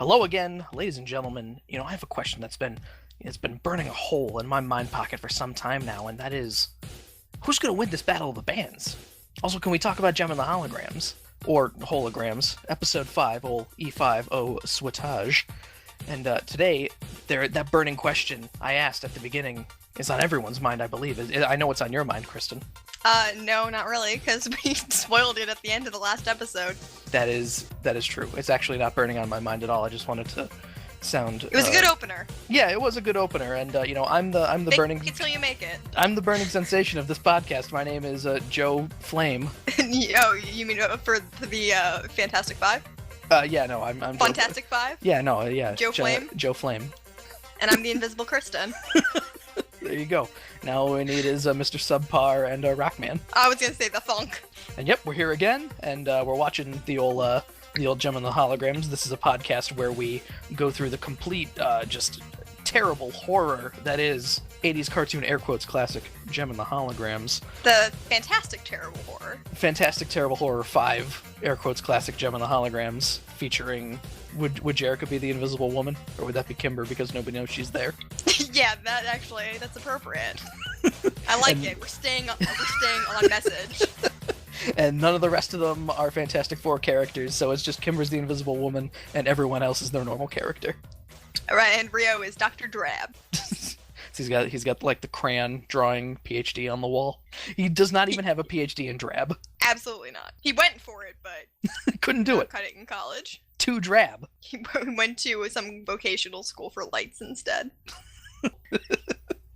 Hello again, ladies and gentlemen. I have a question it's been burning a hole in my mind pocket for some time now, and that is, who's going to win this battle of the bands? Also, can we talk about Gem and the Holograms? Or Holograms, Episode 5, ol' E5, Switage. And today, that burning question I asked at the beginning is on everyone's mind, I believe. I know it's on your mind, Kristen. No, not really, because we spoiled it at the end of the last episode. That is true. It's actually not burning on my mind at all. I just wanted to sound. It was a good opener. Yeah, it was a good opener, and I'm the burning. Fake it till you make it. I'm the burning sensation of this podcast. My name is Joe Flame. Oh, you mean for the Fantastic Five? Yeah, no, I'm Fantastic Five. Yeah, no, yeah. Joe Flame. Joe Flame. And I'm the Invisible Kristen. There you go. Now all we need is Mr. Subpar and Rockman. I was gonna say the Funk. And yep, we're here again, and we're watching the old Gem and the Holograms. This is a podcast where we go through the complete, just terrible horror that is 80s cartoon air quotes classic Gem and the Holograms. The Fantastic Terrible Horror. Fantastic Terrible Horror 5 air quotes classic Gem and the Holograms, featuring. Would Jerrica be the Invisible Woman, or would that be Kimber because nobody knows she's there? Yeah, that's appropriate. I like it. We're staying on message. And none of the rest of them are Fantastic Four characters, so it's just Kimber's the Invisible Woman, and everyone else is their normal character. All right, and Rio is Dr. Drab. So he's got like the crayon drawing PhD on the wall. He does not even have a PhD in drab. Absolutely not. He went for it, but couldn't do it. Cut it in college. Too drab. He went to some vocational school for lights instead.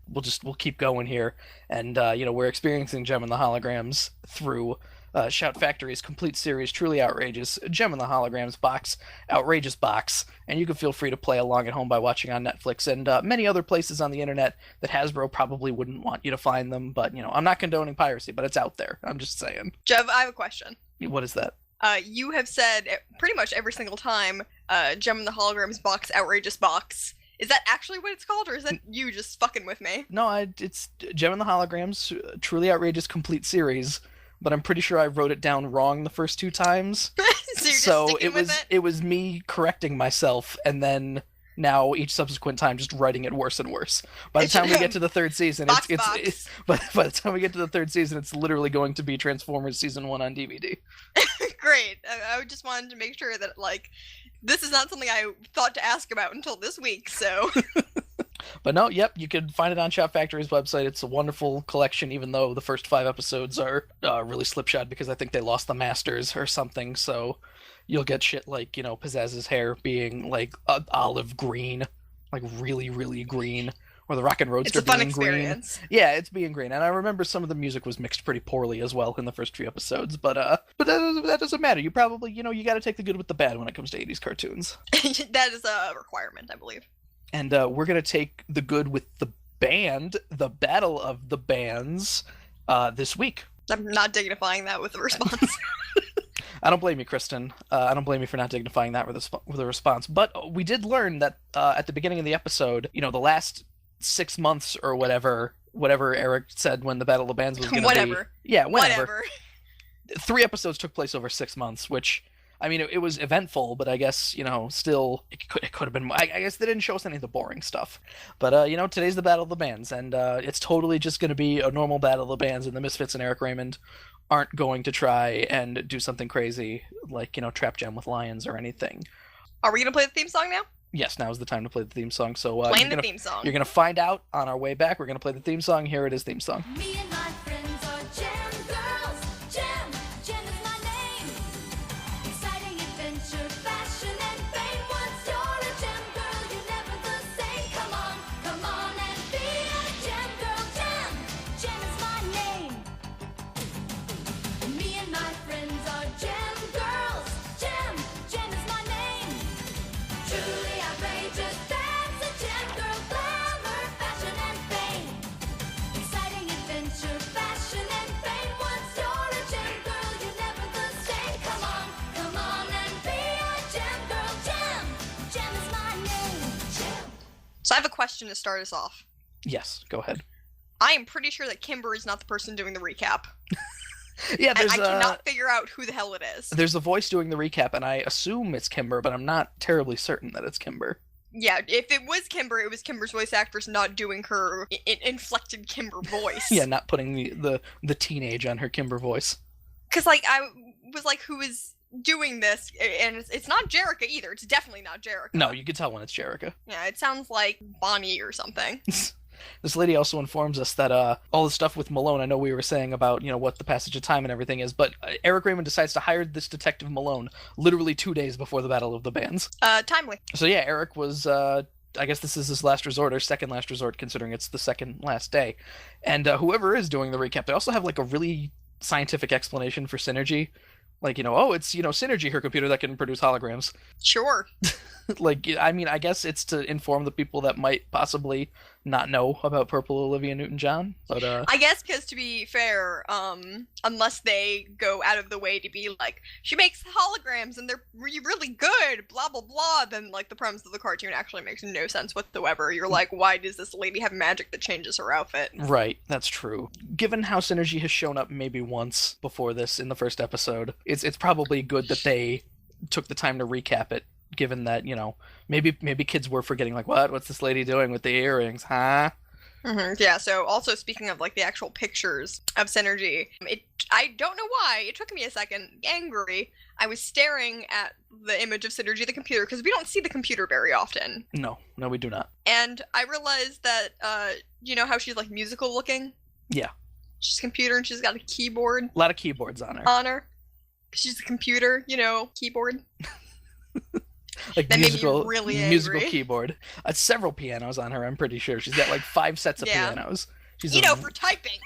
We'll keep going here, and we're experiencing Gem and the Holograms through Shout Factory's complete series, Truly Outrageous, Gem and the Holograms box, Outrageous box, and you can feel free to play along at home by watching on Netflix and many other places on the internet that Hasbro probably wouldn't want you to find them, but I'm not condoning piracy, but it's out there. I'm just saying. Jeff, I have a question. What is that? You have said pretty much every single time, Gem and the Holograms box, Outrageous box. Is that actually what it's called, or is that you just fucking with me? No, it's Gem and the Holograms, Truly Outrageous complete series, but I'm pretty sure I wrote it down wrong the first two times. So it was me correcting myself, and then now each subsequent time just writing it worse and worse. By the time we get to the third season, by the time we get to the third season, it's literally going to be Transformers Season 1 on DVD. Great. I just wanted to make sure that, this is not something I thought to ask about until this week, so... But no, yep, you can find it on Shout Factory's website. It's a wonderful collection, even though the first 5 episodes are really slipshod because I think they lost the masters or something, so you'll get shit like, Pizzazz's hair being, olive green, really, really green, or the Rockin' Roadster being green. It's a fun experience. Yeah, it's being green, and I remember some of the music was mixed pretty poorly as well in the first few episodes, but that doesn't matter. You probably, you gotta take the good with the bad when it comes to 80s cartoons. That is a requirement, I believe. And we're going to take the good with the band, the Battle of the Bands, this week. I'm not dignifying that with a response. I don't blame you, Kristen. I don't blame you for not dignifying that with a response. But we did learn that at the beginning of the episode, the last 6 months or whatever Eric said when the Battle of the Bands was going to be. Whatever. Yeah, whenever. 3 episodes took place over 6 months, which... I mean, it was eventful, but I guess, still, it could have been... I guess they didn't show us any of the boring stuff. But, today's the Battle of the Bands, and it's totally just going to be a normal Battle of the Bands, and the Misfits and Eric Raymond aren't going to try and do something crazy, like, Trap Jam with lions or anything. Are we going to play the theme song now? Yes, now is the time to play the theme song. So playing the theme song. You're going to find out on our way back. We're going to play the theme song. Here it is, theme song. Me and my friends are Jam Girls. Jam is my name. Exciting adventure, fashion, and fame. Once you're a Jam Girl, you're never the same. Come on and be a Jam Girl. Jam is my name. Me and my friends are Jam Girls. Jam is my name. Truly outrageous, that's a Jam Girl. Glamour, fashion, and fame. Exciting adventure, fashion, and fame. Once you're a Jam Girl, you're never the same. Come on and be a Jam Girl. Jam is my name. Jam. So I have a question to start us off. Yes, go ahead. I am pretty sure that Kimber is not the person doing the recap. Yeah, And I cannot figure out who the hell it is. there's a voice doing the recap, and I assume it's Kimber, but I'm not terribly certain that it's Kimber. Yeah, if it was Kimber, it was Kimber's voice actress not doing her inflected Kimber voice. Yeah, not putting the teenage on her Kimber voice. Because, like, I was like, who is doing this? And it's not Jerrica either. It's definitely not Jerrica. No, you can tell when it's Jerrica. Yeah, it sounds like Bonnie or something. This lady also informs us that all the stuff with Malone, I know we were saying about, what the passage of time and everything is, but Eric Raymond decides to hire this detective Malone literally 2 days before the Battle of the Bands. Timely. So yeah, Eric was, I guess this is his last resort, or second last resort, considering it's the second last day. And whoever is doing the recap, they also have like a really scientific explanation for Synergy. Like, it's, Synergy, her computer that can produce holograms. Sure. Like, I mean, I guess it's to inform the people that might possibly not know about Purple Olivia Newton-John, but I guess because, to be fair, unless they go out of the way to be like, she makes holograms and they're really good, blah blah blah, then like the premise of the cartoon actually makes no sense whatsoever. You're like, why does this lady have magic that changes her outfit? Right, that's true. Given how Synergy has shown up maybe once before this in the first episode, it's probably good that they took the time to recap it, given that, maybe kids were forgetting, like, what's this lady doing with the earrings, huh? Mm-hmm. Yeah, so also speaking of like the actual pictures of Synergy, I don't know why, it took me a second, angry, I was staring at the image of Synergy, the computer, because we don't see the computer very often. No, we do not. And I realized that, you know how she's like musical looking? Yeah. She's a computer and she's got a keyboard A lot of keyboards on her. She's a computer, keyboard. Like that musical, made me really musical angry. Keyboard. Several pianos on her, I'm pretty sure. She's got like 5 sets of pianos. She's for typing.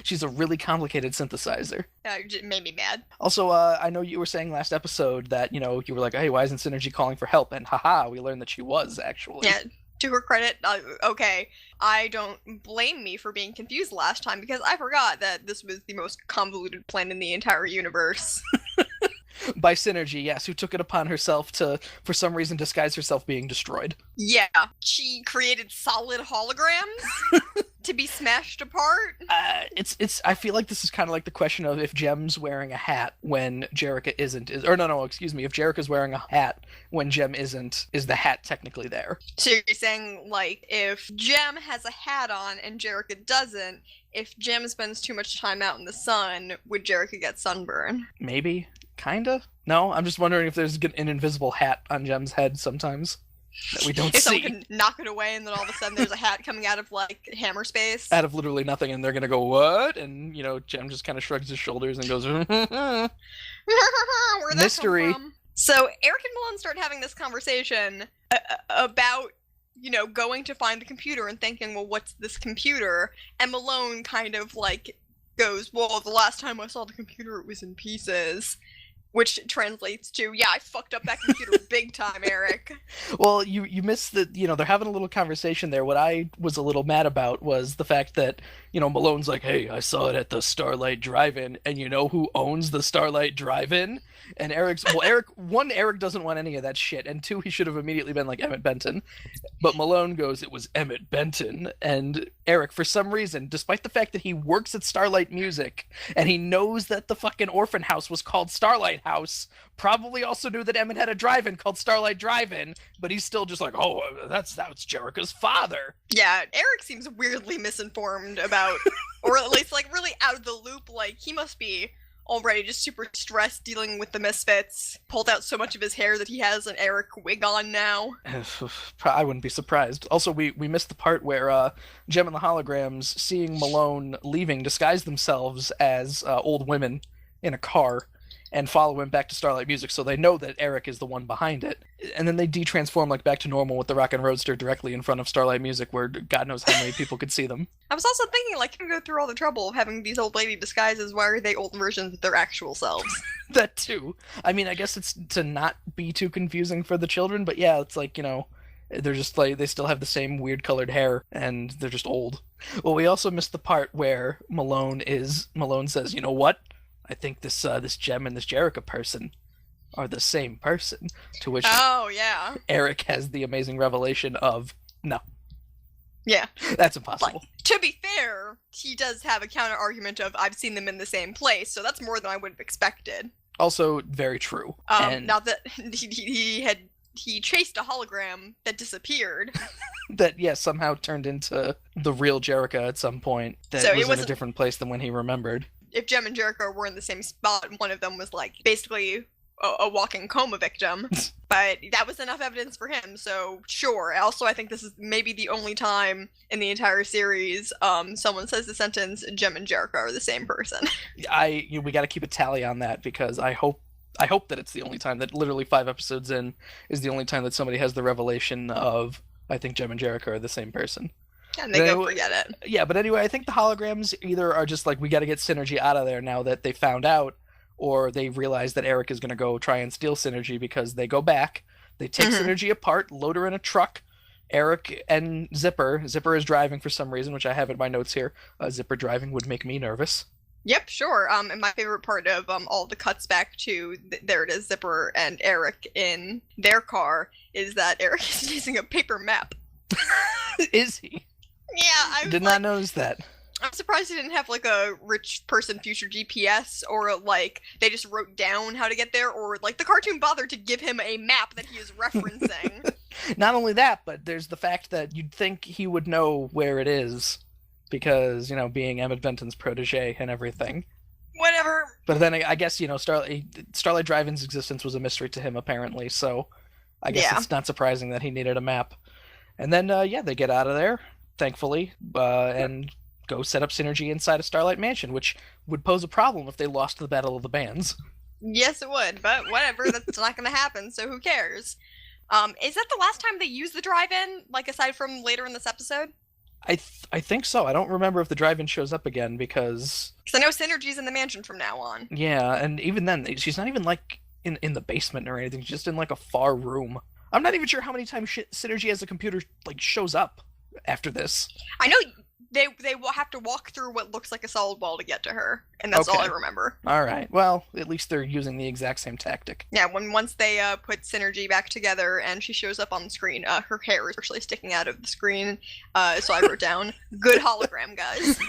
She's a really complicated synthesizer. It made me mad. Also, I know you were saying last episode that, you were like, hey, why isn't Synergy calling for help? And haha, we learned that she was, actually. Yeah, to her credit, okay, I don't blame me for being confused last time because I forgot that this was the most convoluted plan in the entire universe. By Synergy, yes, who took it upon herself to, for some reason, disguise herself being destroyed. Yeah, she created solid holograms to be smashed apart. I feel like this is kind of like the question of if Jem's wearing a hat when Jerrica isn't, if Jerrica's wearing a hat when Jem isn't, is the hat technically there? So you're saying, like, if Jem has a hat on and Jerrica doesn't, if Jem spends too much time out in the sun, would Jerrica get sunburn? Maybe. Kinda? No, I'm just wondering if there's an invisible hat on Jem's head sometimes that we don't If see. someone can knock it away and then all of a sudden there's a hat coming out of, like, hammer space. Out of literally nothing, and they're gonna go, what? And, Jem just kind of shrugs his shoulders and goes, Where'd that Mystery. come from? So Eric and Malone start having this conversation about, going to find the computer and thinking, well, what's this computer? And Malone kind of, like, goes, well, the last time I saw the computer, it was in pieces. Which translates to, yeah, I fucked up that computer big time, Eric. Well, you missed that, they're having a little conversation there. What I was a little mad about was the fact that, Malone's like, hey, I saw it at the Starlight Drive-In, and you know who owns the Starlight Drive-In? And Eric doesn't want any of that shit, and 2, he should have immediately been like Emmett Benton. But Malone goes, it was Emmett Benton. And Eric, for some reason, despite the fact that he works at Starlight Music, and he knows that the fucking orphan house was called Starlight House, probably also knew that Emmett had a drive-in called Starlight Drive-In, but he's still just like, oh, that's Jerrica's father. Yeah, Eric seems weirdly misinformed about, or at least, like, really out of the loop. Like, he must be already just super stressed dealing with the Misfits, pulled out so much of his hair that he has an Eric wig on now. I wouldn't be surprised. Also, we missed the part where Jem and the Holograms, seeing Malone leaving, disguise themselves as old women in a car and follow him back to Starlight Music, so they know that Eric is the one behind it. And then they de-transform back to normal with the Rockin' Roadster directly in front of Starlight Music, where God knows how many people could see them. I was also thinking, like, you go through all the trouble of having these old lady disguises, why are they old versions of their actual selves? That too. I mean, I guess it's to not be too confusing for the children, but yeah, it's like, they're just like, they still have the same weird colored hair, and they're just old. Well, we also missed the part where Malone says, you know what? I think this Jem and this Jerrica person are the same person. To which oh, yeah. Eric has the amazing revelation of, no. Yeah. That's impossible. To be fair, he does have a counter argument of I've seen them in the same place, so that's more than I would have expected. Also, very true. And Not that he chased a hologram that disappeared. that, yeah, somehow turned into the real Jericho at some point. That So it was in a wasn't- different place than when he remembered. If Jem and Jericho were in the same spot, one of them was like basically a walking coma victim. But that was enough evidence for him, so sure. Also, I think this is maybe the only time in the entire series someone says the sentence, Jem and Jericho are the same person. We got to keep a tally on that, because I hope that it's the only time, that literally 5 episodes in is the only time that somebody has the revelation of, I think Jem and Jericho are the same person. And they go forget it. Yeah, but anyway, I think the holograms either are just like, we got to get Synergy out of there now that they found out, or they realize that Eric is going to go try and steal Synergy, because they go back, they take Synergy apart, load her in a truck. Eric and Zipper is driving for some reason, which I have in my notes here. Zipper driving would make me nervous. Yep, sure. And my favorite part of all the cuts back to there it is, Zipper and Eric in their car, is that Eric is using a paper map. Is he? Yeah, I was Did not notice that. I'm surprised he didn't have like a rich person future GPS, or like they just wrote down how to get there, or like the cartoon bothered to give him a map that he is referencing. Not only that, but there's the fact that you'd think he would know where it is, because, being Emmett Benton's protege and everything. Whatever. But then I guess, Starlight Drive-In's existence was a mystery to him, apparently, so I guess it's not surprising that he needed a map. And then, they get out of there, thankfully, and go set up Synergy inside a Starlight Mansion, which would pose a problem if they lost the Battle of the Bands. Yes, it would, but whatever. That's not going to happen, so who cares? Is that the last time they use the drive-in, like aside from later in this episode? I think so. I don't remember if the drive-in shows up again, because I know Synergy's in the mansion from now on. Yeah, and even then, she's not even like in the basement or anything. She's just in like a far room. I'm not even sure how many times Synergy as a computer like shows up after this. I know they will have to walk through what looks like a solid wall to get to her, and that's all I remember. All right. Well, at least they're using the exact same tactic. Yeah, once they put Synergy back together and she shows up on the screen, her hair is actually sticking out of the screen. So I wrote down, "Good hologram, guys."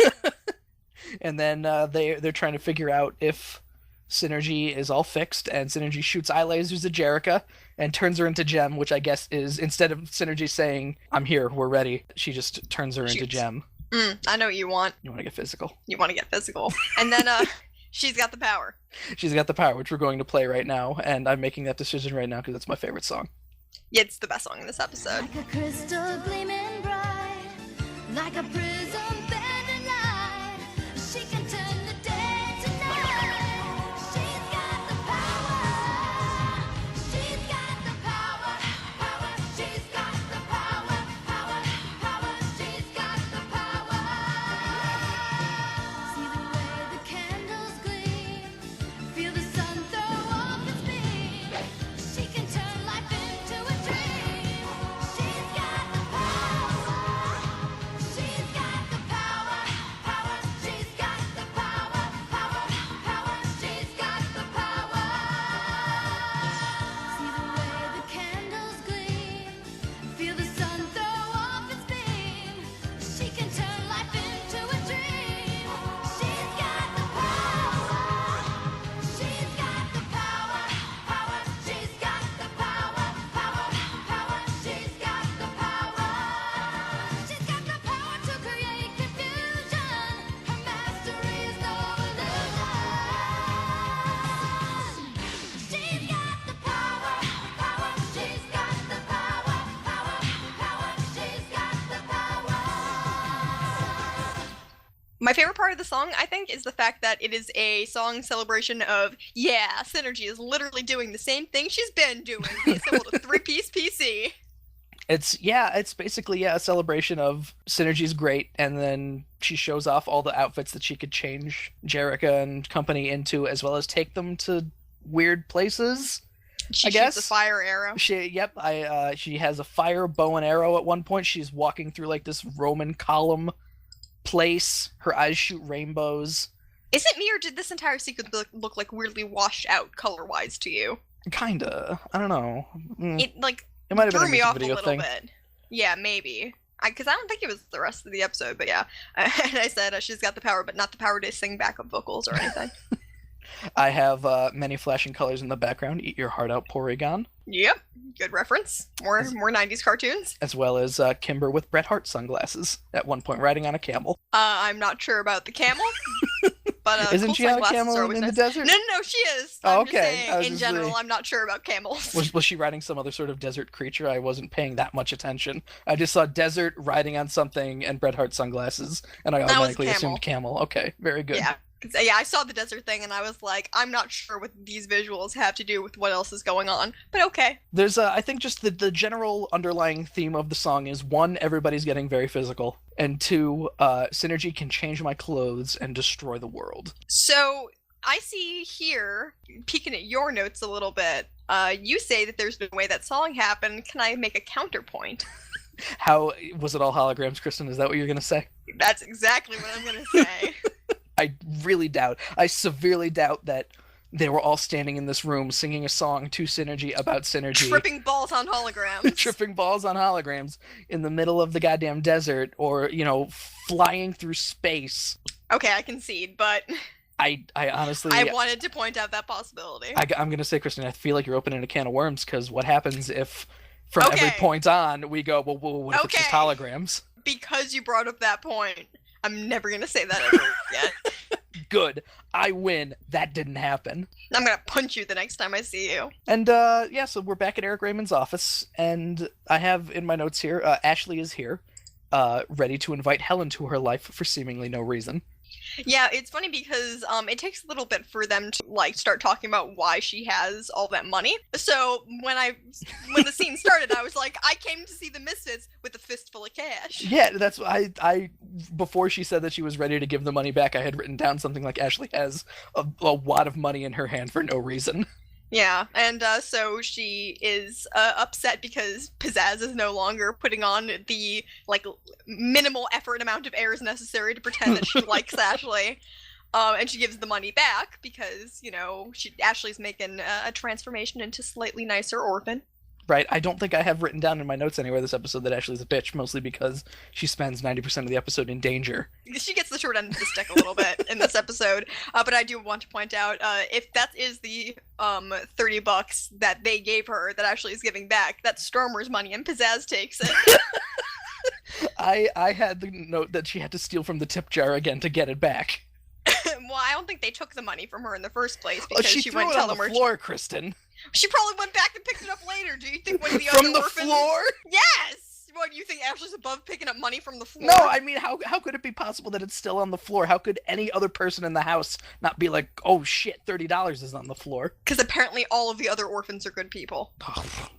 And then they're trying to figure out if Synergy is all fixed, and Synergy shoots eye lasers at Jerica and turns her into Jem, which I guess is, instead of Synergy saying, "I'm here, we're ready," she just turns her into Jem. I know what you want. You want to get physical. You want to get physical. And then she's got the power. She's got the power, which we're going to play right now, and I'm making that decision right now because it's my favorite song. Yeah, it's the best song in this episode. Like a crystal gleaming bright, like a prism bending light. She can turn the day to night. She's got the power. She's got the power. Power. She's got the power. Power. Power. She's got the power. See the way the candles gleam. Feel the sun throw off its beam. She can turn life into a dream. She's got the power. She's got the power. Power. She's got the power. Power. Power. She's got the power. See the way the candles gleam. Feel the sun throw off its beam. She can turn life into a dream. She's got the power. She's got the power. Power. She's got the power. Power. Power. She's got the power. She's got the power to create confusion. Her mastery is no illusion. She's got the power. Power. She's got the power. Power. Power. She's got the power. My favorite part of the song, I think, is the fact that it is a song celebration of, yeah, Synergy is literally doing the same thing she's been doing. We assembled a 3-piece PC. It's basically a celebration of Synergy's great, and then she shows off all the outfits that she could change Jerica and company into, as well as take them to weird places. She I guess shoots a fire arrow. She has a fire bow and arrow at one point. She's walking through like this Roman column place. Her eyes shoot rainbows. Is it me, or did this entire sequence look like weirdly washed out color-wise to you? Kinda. I don't know. It It might have been threw a me music off a video little thing. bit. Yeah, maybe. Because I don't think it was the rest of the episode, but yeah. And I said she's got the power, but not the power to sing backup vocals or anything. I have many flashing colors in the background. Eat your heart out, Porygon. Yep, good reference. More 90s cartoons. As well as Kimber with Bret Hart sunglasses at one point riding on a camel. I'm not sure about the camel. But Isn't cool she on a sunglasses camel are always in the nice. desert? No, she is. Oh, I'm just okay. I was saying, in just general, saying. I'm not sure about camels. Was she riding some other sort of desert creature? I wasn't paying that much attention. I just saw desert riding on something and Bret Hart sunglasses, and I That was automatically camel. assumed camel. Okay, very good. Yeah. 'Cause, yeah, I saw the desert thing and I was like, I'm not sure what these visuals have to do with what else is going on, but okay. There's, I think, just the general underlying theme of the song is, one, everybody's getting very physical, and two, synergy can change my clothes and destroy the world. So I see here, peeking at your notes a little bit, you say that there's no way that song happened. Can I make a counterpoint? How was it all holograms, Kristen? Is that what you're gonna say? That's exactly what I'm gonna say. I severely doubt that they were all standing in this room singing a song to Synergy about Synergy. Tripping balls on holograms. Tripping balls on holograms in the middle of the goddamn desert, or, flying through space. Okay, I concede, but I honestly... I wanted to point out that possibility. I'm going to say, Kristen, I feel like you're opening a can of worms, because what happens if, from every Okay. point on, we go, well, what if it's just Okay. holograms? Because you brought up that point, I'm never gonna say that ever again. Good. I win. That didn't happen. I'm gonna punch you the next time I see you. And, so we're back at Eric Raymond's office, and I have in my notes here, Ashley is here, ready to invite Helen to her life for seemingly no reason. Yeah, it's funny because it takes a little bit for them to start talking about why she has all that money. So when the scene started, I was like, I came to see the Misfits with a fistful of cash. Yeah, that's I before she said that she was ready to give the money back, I had written down something like Ashley has a wad of money in her hand for no reason. Yeah, and so she is upset because Pizzazz is no longer putting on the minimal effort amount of airs necessary to pretend that she likes Ashley, and she gives the money back because Ashley's making a transformation into slightly nicer orphan. Right, I don't think I have written down in my notes anywhere this episode that Ashley's a bitch, mostly because she spends 90% of the episode in danger. She gets the short end of the stick a little bit in this episode, but I do want to point out, if that is the $30 that they gave her that Ashley is giving back, that's Stormer's money, and Pizzazz takes it. I had the note that she had to steal from the tip jar again to get it back. Well, I don't think they took the money from her in the first place because she she threw went it tell on the them where floor, Kristen. she probably went back and picked it up later. Do you think one of the From other the orphans? floor? Yes. What, you think Ashley's above picking up money from the floor? No, I mean, how could it be possible that it's still on the floor? How could any other person in the house not be like, oh shit, $30 is on the floor? Because apparently all of the other orphans are good people.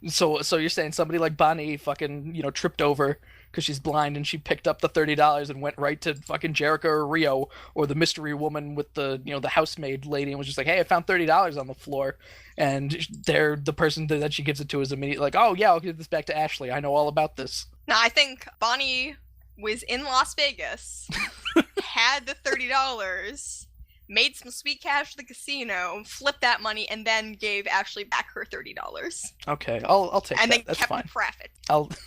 So you're saying somebody like Bonnie fucking, tripped over because she's blind and she picked up the $30 and went right to fucking Jericho or Rio or the mystery woman with the, the housemaid lady and was just like, hey, I found $30 on the floor. And the person that she gives it to is immediately like, oh yeah, I'll give this back to Ashley. I know all about this. Now, I think Bonnie was in Las Vegas, had the $30, made some sweet cash at the casino, flipped that money, and then gave Ashley back her $30. Okay, I'll take And that. then That's kept fine. the profit.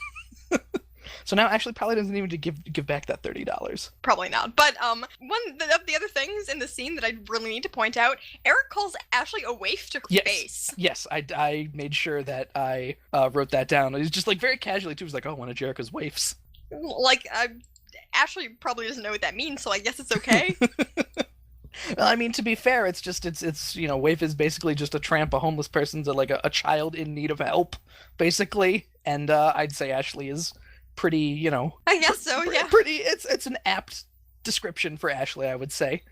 So now Ashley probably doesn't even need to give back that $30. Probably not. But one of the other things in the scene that I really need to point out, Eric calls Ashley a waif to her face. Yes, I made sure that I wrote that down. It was just very casually too. It was like, oh, one of Jericho's waifs. Ashley probably doesn't know what that means, so I guess it's okay. Well, I mean, to be fair, it's waif is basically just a tramp, a homeless person's a child in need of help, basically. And I'd say Ashley is pretty, I guess so, yeah. Pretty. It's an apt description for Ashley, I would say.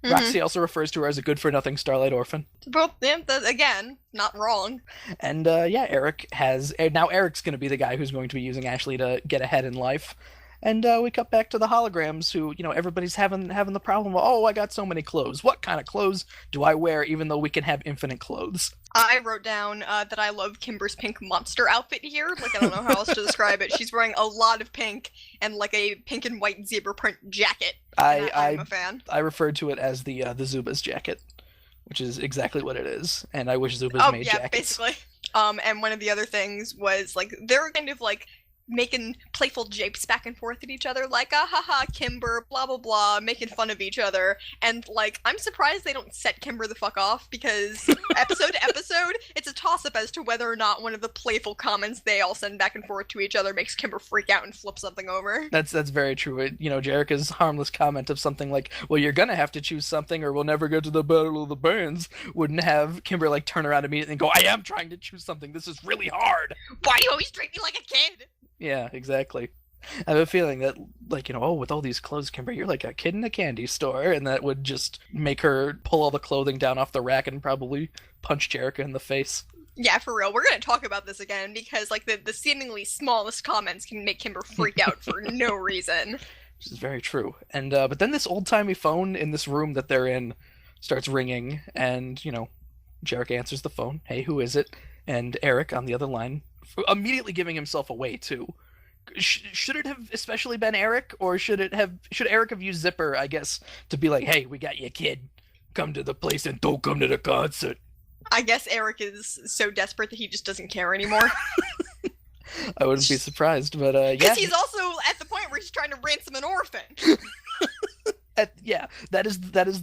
Mhm. Roxy also refers to her as a good-for-nothing Starlight Orphan. Well, yeah, again, not wrong. And Eric now Eric's going to be the guy who's going to be using Ashley to get ahead in life. And we cut back to the holograms who, everybody's having the problem of, oh, I got so many clothes. What kind of clothes do I wear even though we can have infinite clothes? I wrote down that I love Kimber's pink monster outfit here. I don't know how else to describe it. She's wearing a lot of pink and a pink and white zebra print jacket. I'm a fan. I referred to it as the Zubas jacket, which is exactly what it is. And I wish Zubas made jackets. Basically. And one of the other things was they're kind of making playful japes back and forth at each other, like, ah, ha, ha, Kimber, blah, blah, blah, making fun of each other. And, like, I'm surprised they don't set Kimber the fuck off, because episode to episode, it's a toss-up as to whether or not one of the playful comments they all send back and forth to each other makes Kimber freak out and flip something over. That's very true. Jerrica's harmless comment of something like, well, you're gonna have to choose something or we'll never get to the Battle of the Bands, wouldn't have Kimber, like, turn around immediately and go, I am trying to choose something. This is really hard. Why do you always treat me like a kid? Yeah, exactly. I have a feeling that, like, oh, with all these clothes, Kimber, you're like a kid in a candy store, and that would just make her pull all the clothing down off the rack and probably punch Jerrica in the face. Yeah, for real. We're gonna talk about this again, because, like, the seemingly smallest comments can make Kimber freak out for no reason. Which is very true. And, but then this old-timey phone in this room that they're in starts ringing, and, Jerrica answers the phone. Hey, who is it? And Eric on the other line, immediately giving himself away too. Should it have especially been Eric, or should Eric have used Zipper, I guess, to be like, hey, we got you, kid. Come to the place and don't come to the concert. I guess Eric is so desperate that he just doesn't care anymore. I wouldn't be surprised, but yeah. Because he's also at the point where he's trying to ransom an orphan. That is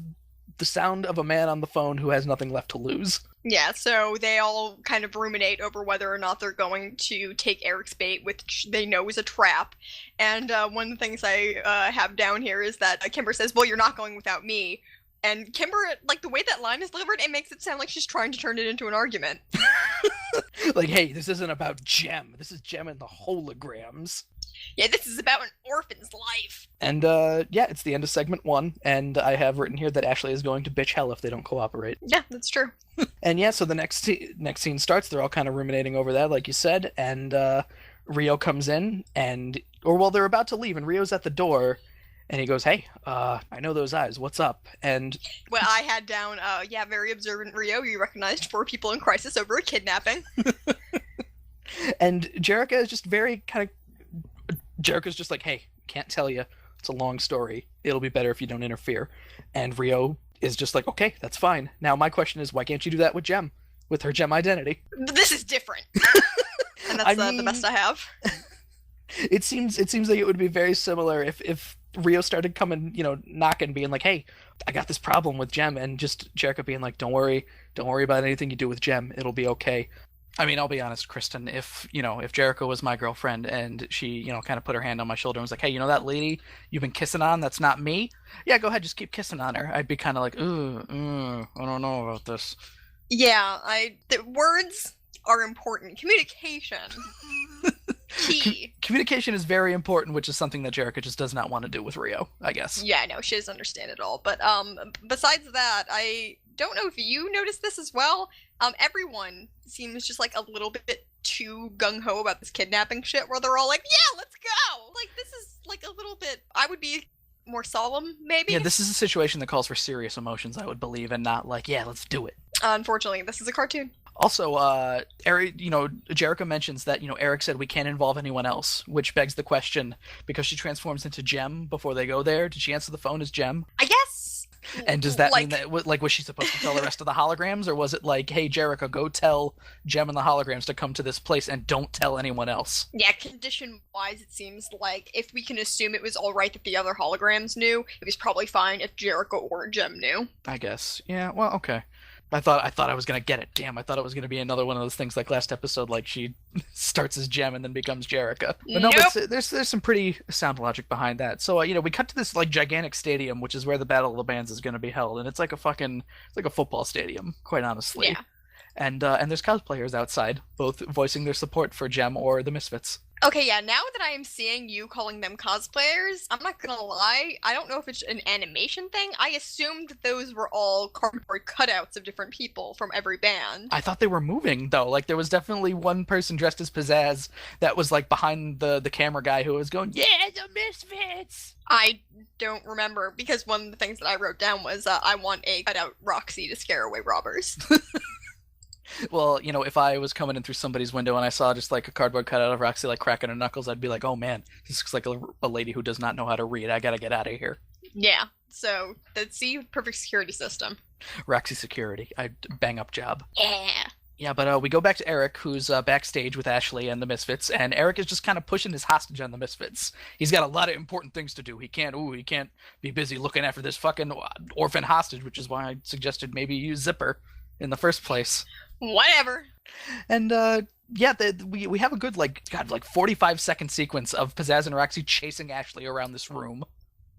the sound of a man on the phone who has nothing left to lose. Yeah, so they all kind of ruminate over whether or not they're going to take Eric's bait, which they know is a trap. And one of the things I have down here is that Kimber says, well, you're not going without me. And Kimber, like, the way that line is delivered, it makes it sound like she's trying to turn it into an argument. Like, hey, this isn't about Gem. This is Gem and the Holograms. Yeah, this is about an orphan's life. And, yeah, it's the end of segment 1, and I have written here that Ashley is going to bitch hell if they don't cooperate. Yeah, that's true. And yeah, so the next scene starts, they're all kind of ruminating over that, like you said, and Rio comes in, they're about to leave, and Rio's at the door, and he goes, hey, I know those eyes, what's up? And... Well, I had down, very observant Rio, you recognized 4 people in crisis over a kidnapping. And Jerrica is just very kind of... Jerrica's just like, hey, can't tell you. It's a long story. It'll be better if you don't interfere. And Rio is just like, okay, that's fine. Now my question is, why can't you do that with Gem? With her Gem identity? This is different. And that's the best I have. It seems like it would be very similar if Rio started coming, knocking, being like, hey, I got this problem with Gem, and just Jerrica being like, don't worry about anything you do with Gem. It'll be okay. I mean, I'll be honest, Kristen, if Jerrica was my girlfriend and she, kind of put her hand on my shoulder and was like, hey, that lady you've been kissing on, that's not me? Yeah, go ahead, just keep kissing on her. I'd be kind of like, I don't know about this. Yeah, the words are important. Communication. Key. Communication is very important, which is something that Jerrica just does not want to do with Rio, I guess. Yeah, no, she doesn't understand it all. But besides that, I don't know if you noticed this as well. Everyone seems just like a little bit too gung-ho about this kidnapping shit, where they're all like, yeah, let's go! Like, this is like a little bit, I would be more solemn, maybe? Yeah, this is a situation that calls for serious emotions, I would believe, and not like, yeah, let's do it. Unfortunately, this is a cartoon. Also, Eric, Jerrica mentions that, Eric said we can't involve anyone else, which begs the question, because she transforms into Gem before they go there, did she answer the phone as Gem? I guess. And does that mean that, was she supposed to tell the rest of the holograms, or was it like, hey, Jerrica, go tell Gem and the holograms to come to this place and don't tell anyone else? Yeah, condition-wise, it seems like if we can assume it was all right that the other holograms knew, it was probably fine if Jerrica or Gem knew. I guess. Yeah, well, okay. I thought I was gonna get it. Damn, I thought it was gonna be another one of those things like last episode, like she starts as Gem and then becomes Jerrica. But no, nope. There's some pretty sound logic behind that. So we cut to this like gigantic stadium, which is where the Battle of the Bands is gonna be held, and it's like a football stadium, quite honestly. Yeah. And there's cosplayers outside, both voicing their support for Gem or the Misfits. Okay, yeah, now that I am seeing you calling them cosplayers, I'm not gonna lie, I don't know if it's an animation thing. I assumed that those were all cardboard cutouts of different people from every band. I thought they were moving, though. Like, there was definitely one person dressed as Pizzazz that was, like, behind the camera guy who was going, yeah, the Misfits! I don't remember, because one of the things that I wrote down was, I want a cutout Roxy to scare away robbers. Well, if I was coming in through somebody's window and I saw just like a cardboard cutout of Roxy like cracking her knuckles, I'd be like, oh man, this looks like a lady who does not know how to read. I gotta get out of here. Yeah, so perfect security system. Roxy security. I'd bang up job. Yeah. Yeah, but we go back to Eric, who's backstage with Ashley and the Misfits, and Eric is just kind of pushing his hostage on the Misfits. He's got a lot of important things to do. He can't be busy looking after this fucking orphan hostage, which is why I suggested maybe use Zipper in the first place. Whatever. And yeah, we have a good like 45-second sequence of Pizzazz and Roxy chasing Ashley around this room.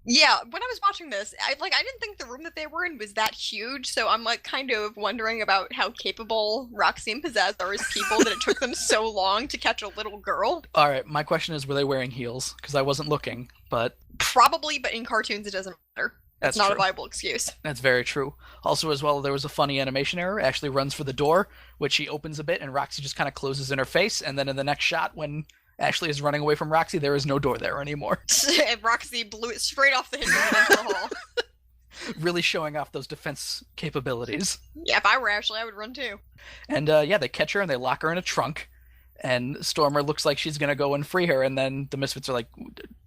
Yeah, when I was watching this, I didn't think the room that they were in was that huge, so I'm like kind of wondering about how capable Roxy and Pizzazz are as people that it took them so long to catch a little girl. All right, my question is, were they wearing heels? Because I wasn't looking, but Probably, but in cartoons it doesn't matter. that's It's not true. a viable excuse. That's very true. Also, as well, there was a funny animation error. Ashley runs for the door, which she opens a bit, and Roxy just kind of closes in her face. And then in the next shot, when Ashley is running away from Roxy, there is no door there anymore. And Roxy blew it straight off the hinges and into the hall. Really showing off those defense capabilities. Yeah, if I were Ashley, I would run too. And yeah, they catch her and they lock her in a trunk. And Stormer looks like she's gonna go and free her, and then the Misfits are like,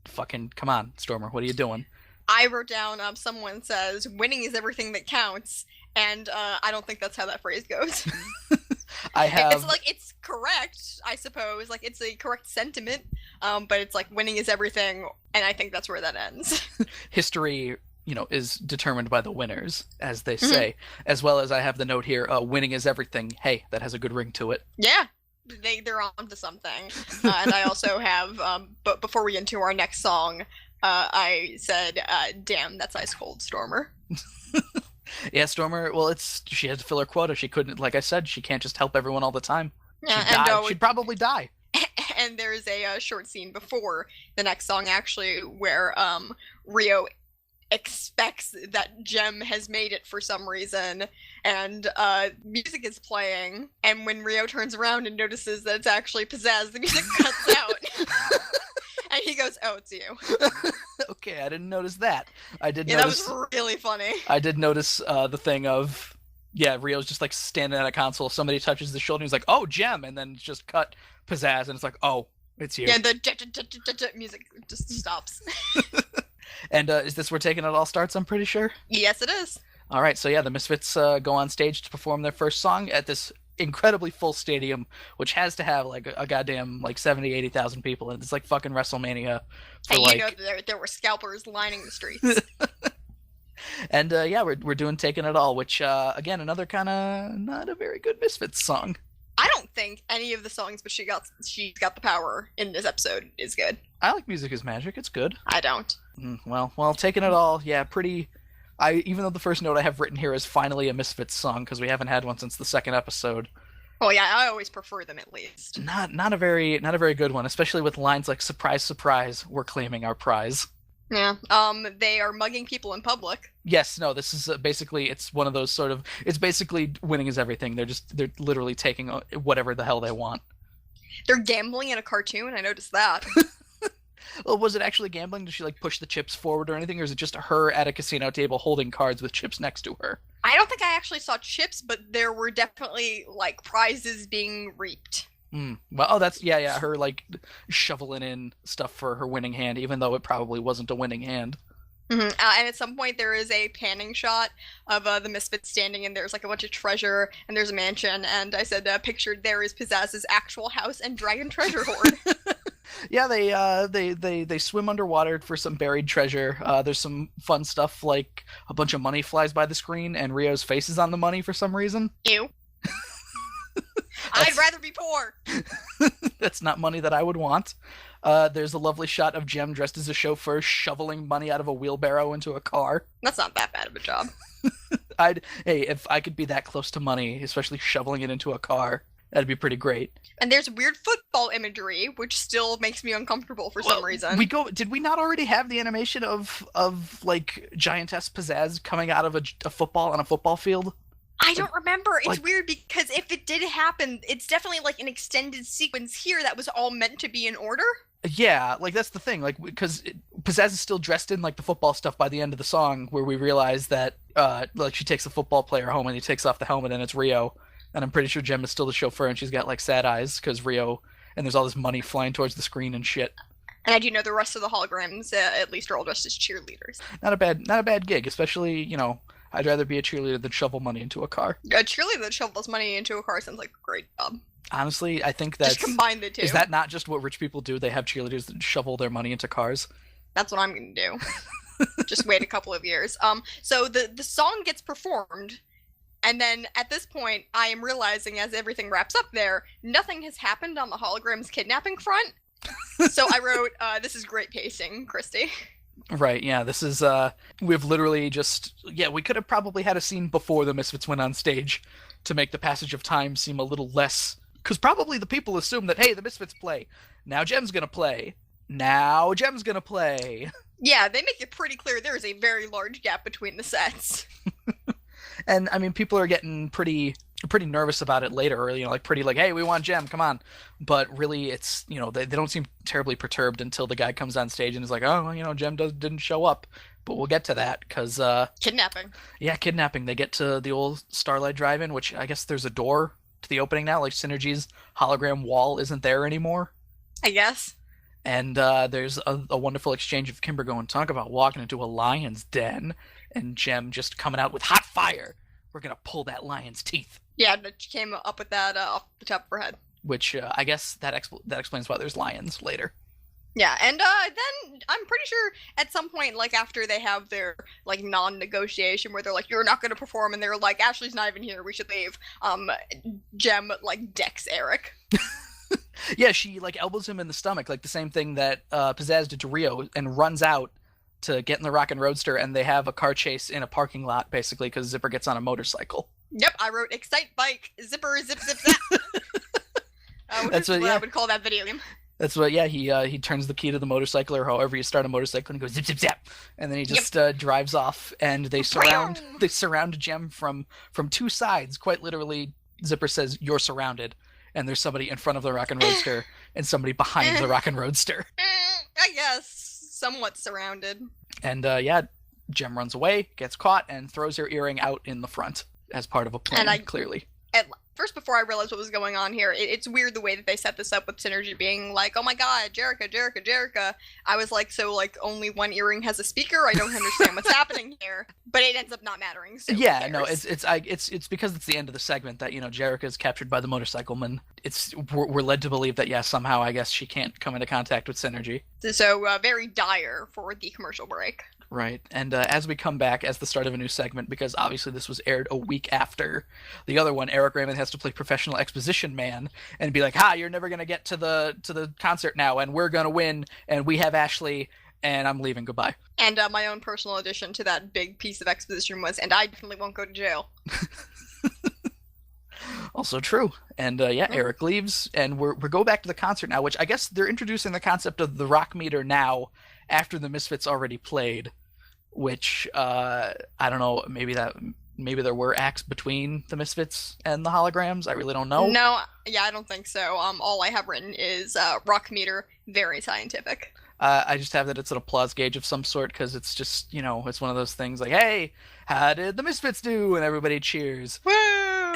"Fucking come on, Stormer, what are you doing?" I wrote down, someone says, winning is everything that counts, and I don't think that's how that phrase goes. I have It's like, it's correct, I suppose, like, it's a correct sentiment, but it's like, winning is everything, and I think that's where that ends. history, is determined by the winners, as they say. As well as I have the note here, winning is everything. Hey, that has a good ring to it. Yeah, they're on to something. And I also have, but before we get into our next song, I said, damn, that's ice cold, Stormer. Yeah, Stormer, well, she had to fill her quota. She couldn't, like I said, she can't just help everyone all the time. Yeah, She'd die. She'd probably die. and there's a short scene before the next song, actually, where Rio expects that Jem has made it for some reason, and music is playing, and when Rio turns around and notices that it's actually Pizzazz, the music cuts out. And he goes, "Oh, it's you." Okay, I didn't notice that. I did Yeah, notice. that was really funny. I did notice the thing of, yeah, Rio's just like standing at a console. Somebody touches the shoulder. And he's like, "Oh, Jem," and then just cut Pizzazz, and it's like, "Oh, it's you." Yeah, the music just stops. And is this where Taking It All starts? I'm pretty sure. Yes, it is. All right, so yeah, the Misfits go on stage to perform their first song at this incredibly full stadium, which has to have like a goddamn like 70, 80,000 people, and it's like fucking WrestleMania. For, And like... you know there were scalpers lining the streets. And yeah, we're doing Taking It All, which again, another kind of not a very good Misfits song. I don't think any of the songs, but she's got the power in this episode is good. I like Music is Magic. It's good. I don't. Well, Taking It All, yeah, pretty. Even though the first note I have written here is finally a Misfits song, because we haven't had one since the second episode. Well, yeah, I always prefer them at least. Not a very good one, especially with lines like "Surprise, surprise, we're claiming our prize." Yeah. They are mugging people in public. Yes, no, this is basically, it's one of those sort of, it's basically winning is everything. They're literally taking whatever the hell they want. They're gambling in a cartoon. I noticed that. Well, was it actually gambling? Did she like push the chips forward or anything, or is it just her at a casino table holding cards with chips next to her? I don't think I actually saw chips, but there were definitely like prizes being reaped. Well, oh, that's yeah, her like shoveling in stuff for her winning hand, even though it probably wasn't a winning hand. Mm-hmm. And at some point, there is a panning shot of the Misfits standing, and there's like a bunch of treasure, and there's a mansion, and I said, pictured there is Pizzazz's actual house and dragon treasure hoard. Yeah, they swim underwater for some buried treasure. There's some fun stuff like a bunch of money flies by the screen, and Rio's face is on the money for some reason. Ew. I'd rather be poor. That's not money that I would want. There's a lovely shot of Jem dressed as a chauffeur shoveling money out of a wheelbarrow into a car. That's not that bad of a job. Hey, if I could be that close to money, especially shoveling it into a car, that'd be pretty great. And there's weird football imagery, which still makes me uncomfortable for some reason. Did we not already have the animation of like giantess Pizzazz coming out of a football on a football field? I don't remember. It's like- weird because if it did happen, it's definitely like an extended sequence here that was all meant to be in order. Yeah, like that's the thing, like because Pizzazz is still dressed in like the football stuff by the end of the song, where we realize that like she takes a football player home and he takes off the helmet and it's Rio, and I'm pretty sure Jem is still the chauffeur and she's got like sad eyes because Rio, and there's all this money flying towards the screen and shit. And I do know the rest of the holograms, at least, are all dressed as cheerleaders. Not a bad gig, especially I'd rather be a cheerleader than shovel money into a car. A cheerleader that shovels money into a car sounds like a great job. Honestly, I think that's... Just combine the two. Is that not just what rich people do? They have cheerleaders that shovel their money into cars? That's what I'm gonna do. Just wait a couple of years. So the song gets performed, and then at this point, I am realizing as everything wraps up there, nothing has happened on the Holograms kidnapping front. So I wrote, this is great pacing, Christy. Right, yeah, this is, we've literally just... Yeah, we could have probably had a scene before the Misfits went on stage to make the passage of time seem a little less... Because probably the people assume that, hey, the Misfits play. Now Jem's gonna play. Now Jem's gonna play. Yeah, they make it pretty clear there is a very large gap between the sets. And, I mean, people are getting pretty nervous about it later, you know, like pretty like, hey, we want Jem, come on. But really, it's, you know, they don't seem terribly perturbed until the guy comes on stage and is like, oh, well, you know, Jem didn't show up. But we'll get to that, because... Kidnapping. Yeah, kidnapping. They get to the old Starlight Drive-In, which I guess there's a door to the opening now, like Synergy's hologram wall isn't there anymore. I guess. And there's a wonderful exchange of Kimber going, talk about walking into a lion's den, and Jem just coming out with hot fire. We're going to pull that lion's teeth. Yeah, she came up with that off the top of her head. Which I guess that explains why there's lions later. Yeah, and then I'm pretty sure at some point, like, after they have their, like, non-negotiation where they're like, you're not going to perform, and they're like, Ashley's not even here, we should leave, Jem, like, decks Eric. Yeah, she, like, elbows him in the stomach, like the same thing that Pizzazz did to Rio, and runs out to get in the Rockin' Roadster, and they have a car chase in a parking lot, basically, because Zipper gets on a motorcycle. Yep, I wrote Excite Bike, Zipper, Zip, Zip, Zap. That's what I would call that video game. That's what, yeah, he turns the key to the motorcycle, or however you start a motorcycle, and he goes zip, zip, zap, and then he just drives off, and they surround Jem from two sides, quite literally. Zipper says, you're surrounded, and there's somebody in front of the Rockin' Roadster, and somebody behind the Rockin' Roadster. I guess, somewhat surrounded. And, yeah, Jem runs away, gets caught, and throws her earring out in the front, as part of a plan, clearly. First, before I realized what was going on here, it's weird the way that they set this up with Synergy being like, oh my god, Jerica. I was like, so, like, only one earring has a speaker? I don't understand what's happening here. But it ends up not mattering, so yeah, no, it's because it's the end of the segment that, you know, Jerica is captured by the motorcycleman. We're led to believe that, yeah, somehow, I guess, she can't come into contact with Synergy. So, very dire for the commercial break. Right, and as we come back as the start of a new segment, because obviously this was aired a week after the other one, Eric Raymond has to play professional exposition man and be like, ha, you're never going to get to the concert now, and we're going to win, and we have Ashley, and I'm leaving, goodbye. And my own personal addition to that big piece of exposition was, and I definitely won't go to jail. Also true. And Eric leaves, and we go back to the concert now, which I guess they're introducing the concept of the rock meter now after the Misfits already played, which I don't know, maybe there were acts between the Misfits and the Holograms. I really don't know. No, yeah, I don't think so. All I have written is rock meter, very scientific. I just have that it's an applause gauge of some sort, because it's just, you know, it's one of those things like, hey, how did the Misfits do? And everybody cheers. Woo!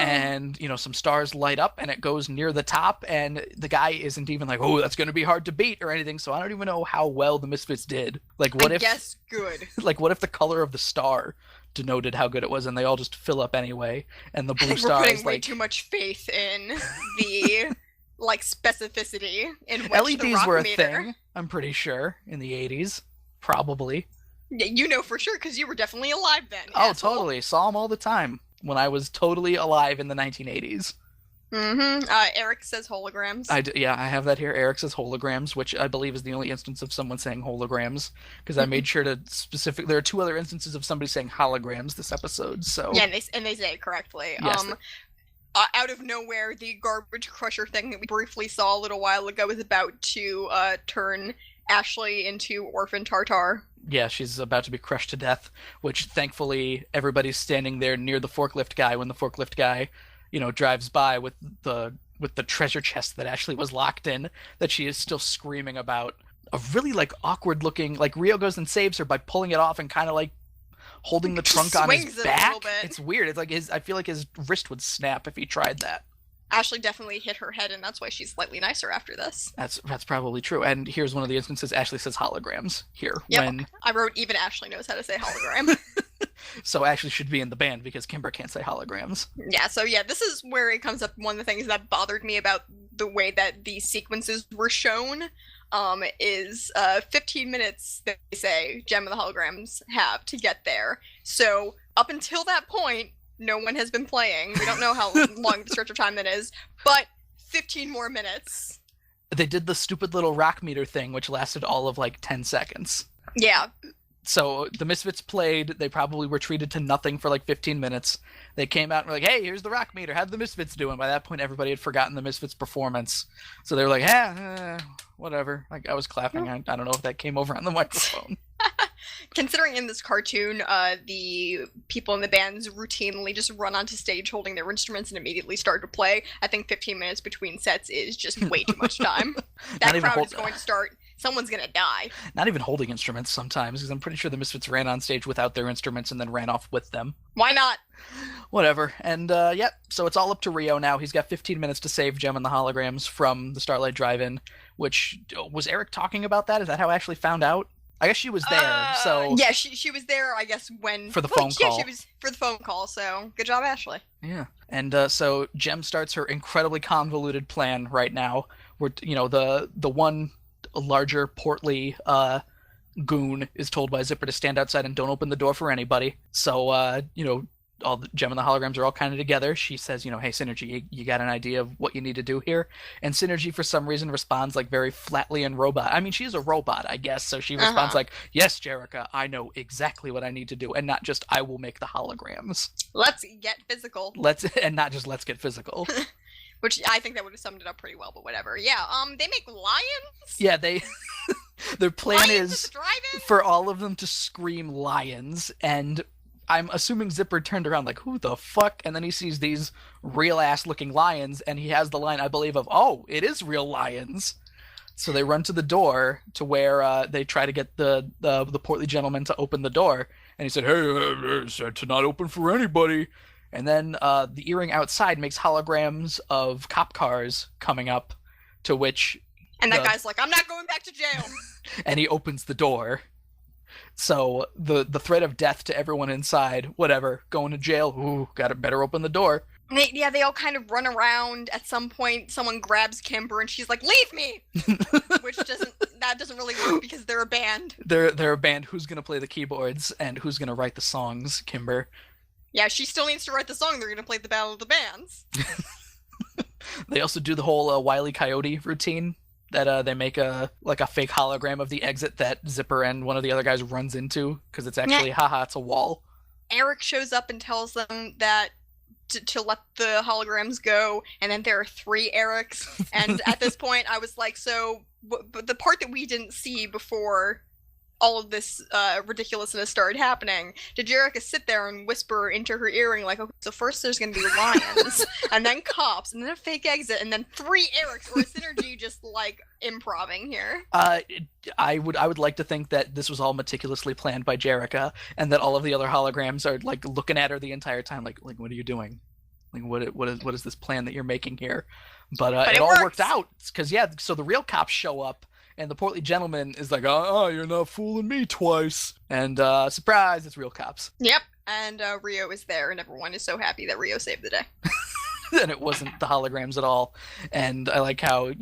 And, you know, some stars light up, and it goes near the top, and the guy isn't even like, oh, that's going to be hard to beat or anything, so I don't even know how well the Misfits did. Like, I guess good. Like, what if the color of the star denoted how good it was, and they all just fill up anyway, and the blue star is like... We're putting way too much faith in the... like, specificity in which LEDs the rock were a meter... thing, I'm pretty sure, in the 80s. Probably. You know for sure, because you were definitely alive then. Oh, asshole. totally. Saw them all the time when I was totally alive in the 1980s. Mm-hmm. Eric says holograms. I have that here. Eric says holograms, which I believe is the only instance of someone saying holograms, because I made sure to there are two other instances of somebody saying holograms this episode, so... Yeah, and they say it correctly. Yes, out of nowhere, the garbage crusher thing that we briefly saw a little while ago is about to turn Ashley into Orphan Tartar. Yeah, she's about to be crushed to death, which thankfully everybody's standing there near the forklift guy when the forklift guy, you know, drives by with the treasure chest that Ashley was locked in, that she is still screaming about. A really, like, awkward looking, like, Rio goes and saves her by pulling it off and kind of, like, holding the trunk on his back. It's weird. It's like I feel like his wrist would snap if he tried that. Ashley definitely hit her head, and that's why she's slightly nicer after this. That's probably true. And here's one of the instances Ashley says holograms here. Yep. I wrote even Ashley knows how to say hologram. So Ashley should be in the band because Kimber can't say holograms. Yeah, so yeah, this is where it comes up. One of the things that bothered me about the way that these sequences were shown is 15 minutes, they say, Gem of the Holograms have to get there. So up until that point, no one has been playing. We don't know how long the stretch of time that is, but 15 more minutes. They did the stupid little rock meter thing, which lasted all of like 10 seconds. Yeah. So the Misfits played, they probably were treated to nothing for like 15 minutes. They came out and were like, hey, here's the rock meter, how'd the Misfits do? And by that point, everybody had forgotten the Misfits performance. So they were like, whatever. Like, I was clapping. I don't know if that came over on the microphone. Considering in this cartoon, the people in the bands routinely just run onto stage holding their instruments and immediately start to play, I think 15 minutes between sets is just way too much time. That crowd is going to start... Someone's gonna die. Not even holding instruments sometimes, because I'm pretty sure the Misfits ran on stage without their instruments and then ran off with them. Why not? Whatever. And, so it's all up to Rio now. He's got 15 minutes to save Gem and the Holograms from the Starlight Drive-In, which... Was Eric talking about that? Is that how Ashley found out? I guess she was there, so... Yeah, she was there, I guess, when... For the phone call. Yeah, she was for the phone call, so good job, Ashley. Yeah. And so Gem starts her incredibly convoluted plan right now, where, the one... larger, portly goon is told by Zipper to stand outside and don't open the door for anybody. So, all the Gem and the Holograms are all kind of together. She says, hey, Synergy, you got an idea of what you need to do here? And Synergy, for some reason, responds like very flatly and robot. I mean, she's a robot, I guess, so she responds like, yes, Jerica, I know exactly what I need to do, and not just, I will make the holograms. Let's get physical. And not just, let's get physical. Which I think that would have summed it up pretty well, but whatever. Yeah, they make lions? Yeah, their plan lions is driving? For all of them to scream lions, and I'm assuming Zipper turned around like, who the fuck? And then he sees these real-ass looking lions, and he has the line, I believe, of, oh, it is real lions. So they run to the door to where they try to get the portly gentleman to open the door, and he said, hey, said to not open for anybody. And then the earring outside makes holograms of cop cars coming up, to which... And that guy's like, I'm not going back to jail. And he opens the door. So the threat of death to everyone inside, whatever, going to jail, ooh, better open the door. They all kind of run around. At some point, someone grabs Kimber, and she's like, leave me! Which doesn't really work because they're a band. They're a band. Who's going to play the keyboards, and who's going to write the songs, Kimber? Yeah, she still needs to write the song. They're going to play the Battle of the Bands. They also do the whole Wile E. Coyote routine that they make a fake hologram of the exit that Zipper and one of the other guys runs into, because it's actually, it's a wall. Eric shows up and tells them that to let the holograms go, and then there are 3 Erics. And at this point, I was like, so the part that we didn't see before all of this ridiculousness started happening, did Jerica sit there and whisper into her earring, like, okay, so first there's going to be lions, and then cops, and then a fake exit, and then 3 Erics, or is Synergy just, like, improving here? I would like to think that this was all meticulously planned by Jerica, and that all of the other holograms are, like, looking at her the entire time, like what are you doing? Like, what is this plan that you're making here? But it all worked out, because, so the real cops show up, and the portly gentleman is like, oh, you're not fooling me twice. And surprise, it's real cops. Yep, and Rio is there, and everyone is so happy that Rio saved the day. And it wasn't the holograms at all. And I like how,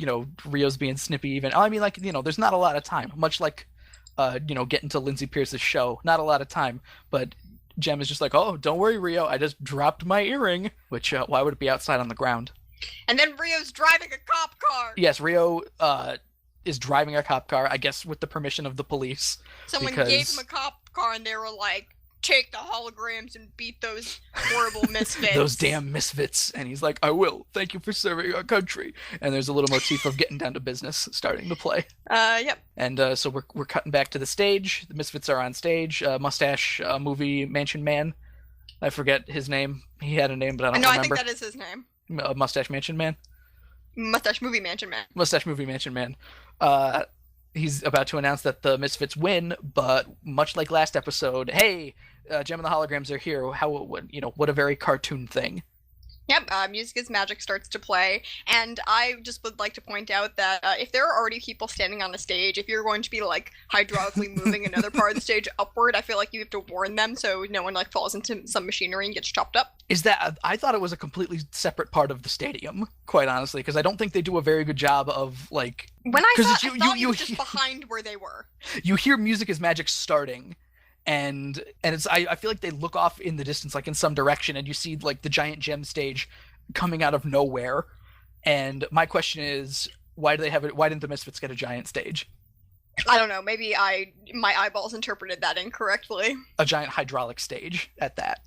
Rio's being snippy even. I mean, like, there's not a lot of time. Much like, getting to Lindsay Pierce's show. Not a lot of time. But Gem is just like, oh, don't worry, Rio. I just dropped my earring. Which, why would it be outside on the ground? And then Rio's driving a cop car. Yes, Rio is driving a cop car, I guess with the permission of the police. Someone gave him a cop car, and they were like, take the holograms and beat those horrible misfits. Those damn misfits. And he's like, I will. Thank you for serving our country. And there's a little motif of getting down to business starting to play. Yep. And so we're cutting back to the stage. The Misfits are on stage. Mustache Movie Mansion Man. I forget his name. He had a name, but I don't remember. No, I think that is his name. Mustache Mansion Man? Mustache Movie Mansion Man. Mustache Movie Mansion Man. He's about to announce that the Misfits win, but much like last episode, hey, Gem and the Holograms are here. What a very cartoon thing. Yep, Music is Magic starts to play, and I just would like to point out that if there are already people standing on the stage, if you're going to be, like, hydraulically moving another part of the stage upward, I feel like you have to warn them so no one, like, falls into some machinery and gets chopped up. Is that I thought it was a completely separate part of the stadium, quite honestly, because I don't think they do a very good job of, like... When I 'cause saw it's it, I thought it was just behind where they were. You hear Music is Magic starting, and it's I feel like they look off in the distance, like in some direction, and you see like the giant gem stage coming out of nowhere. And my question is, why didn't the Misfits get a giant stage? I don't know, maybe my eyeballs interpreted that incorrectly. A giant hydraulic stage at that.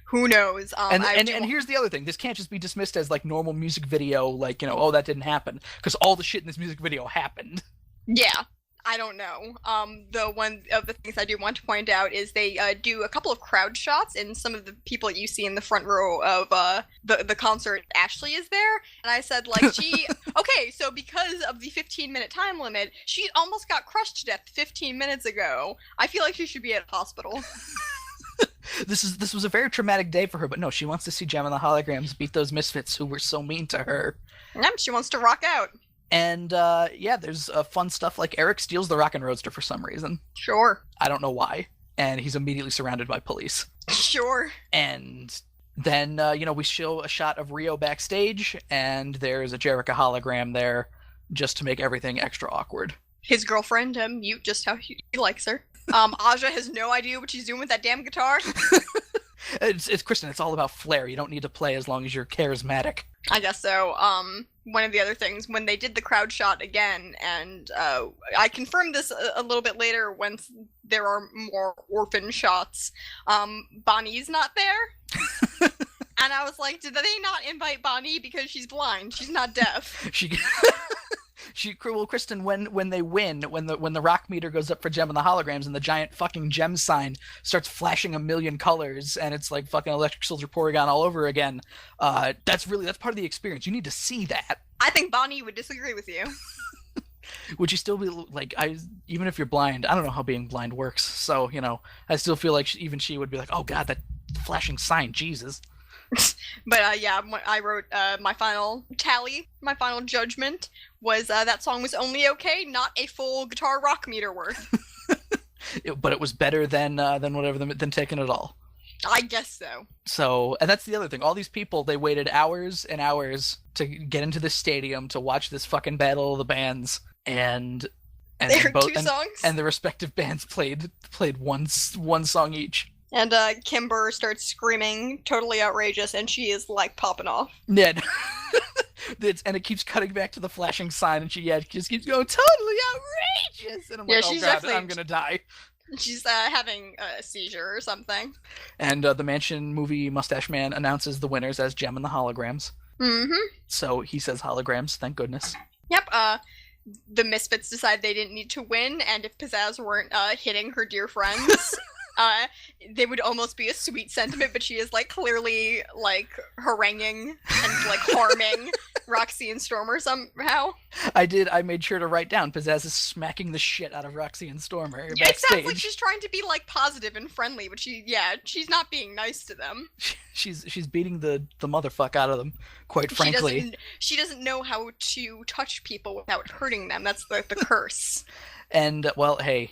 Who knows? And here's the other thing. This can't just be dismissed as like normal music video, like, oh, that didn't happen. Because all the shit in this music video happened. Yeah. I don't know. The one of the things I do want to point out is they do a couple of crowd shots, and some of the people you see in the front row of the concert, Ashley is there, and I said, like, okay, so because of the 15-minute time limit, she almost got crushed to death 15 minutes ago. I feel like she should be at a hospital. This was a very traumatic day for her, but no, she wants to see Gem and the Holograms beat those Misfits who were so mean to her. Yep, she wants to rock out. And, yeah, there's fun stuff like Eric steals the Rockin' Roadster for some reason. Sure. I don't know why. And he's immediately surrounded by police. Sure. And then, we show a shot of Rio backstage, and there's a Jericho hologram there just to make everything extra awkward. His girlfriend, mute just how he likes her. Aja has no idea what she's doing with that damn guitar. It's Kristen, it's all about flair. You don't need to play as long as you're charismatic. I guess so. One of the other things, when they did the crowd shot again, and I confirmed this a little bit later once there are more orphan shots, Bonnie's not there. And I was like, did they not invite Bonnie because she's blind? She's not deaf. Well, Kristen, when they win, when the rock meter goes up for Gem and the Holograms, and the giant fucking gem sign starts flashing a million colors, and it's like fucking Electric Soldier Porygon all over again. That's part of the experience. You need to see that. I think Bonnie would disagree with you. Would you still be like, even if you're blind? I don't know how being blind works, so I still feel like even she would be like, oh god, that flashing sign, Jesus. But yeah, I wrote my final tally, my final judgment was that song was only okay, not a full guitar rock meter worth. But it was better than taking it all. I guess so. So, and that's the other thing. All these people, they waited hours and hours to get into this stadium to watch this fucking battle of the bands, and there are two songs, and the respective bands played one song each. And Kimber starts screaming, totally outrageous, and she is, like, popping off. Yeah. And it keeps cutting back to the flashing sign, and she just keeps going, totally outrageous! And I'm like, oh god, I'm gonna die. She's having a seizure or something. And the Mansion movie Mustache Man announces the winners as Gem and the Holograms. Mm-hmm. So he says holograms, thank goodness. Yep, the Misfits decided they didn't need to win, and if Pizzazz weren't hitting her dear friends... they would almost be a sweet sentiment, but she is, like, clearly, like, haranguing and, like, harming Roxy and Stormer somehow. I made sure to write down Pizzazz is smacking the shit out of Roxy and Stormer backstage. It sounds like she's trying to be, like, positive and friendly, but she's not being nice to them. She's beating the motherfuck out of them, quite frankly. She doesn't know how to touch people without hurting them. That's the curse. And, well, hey,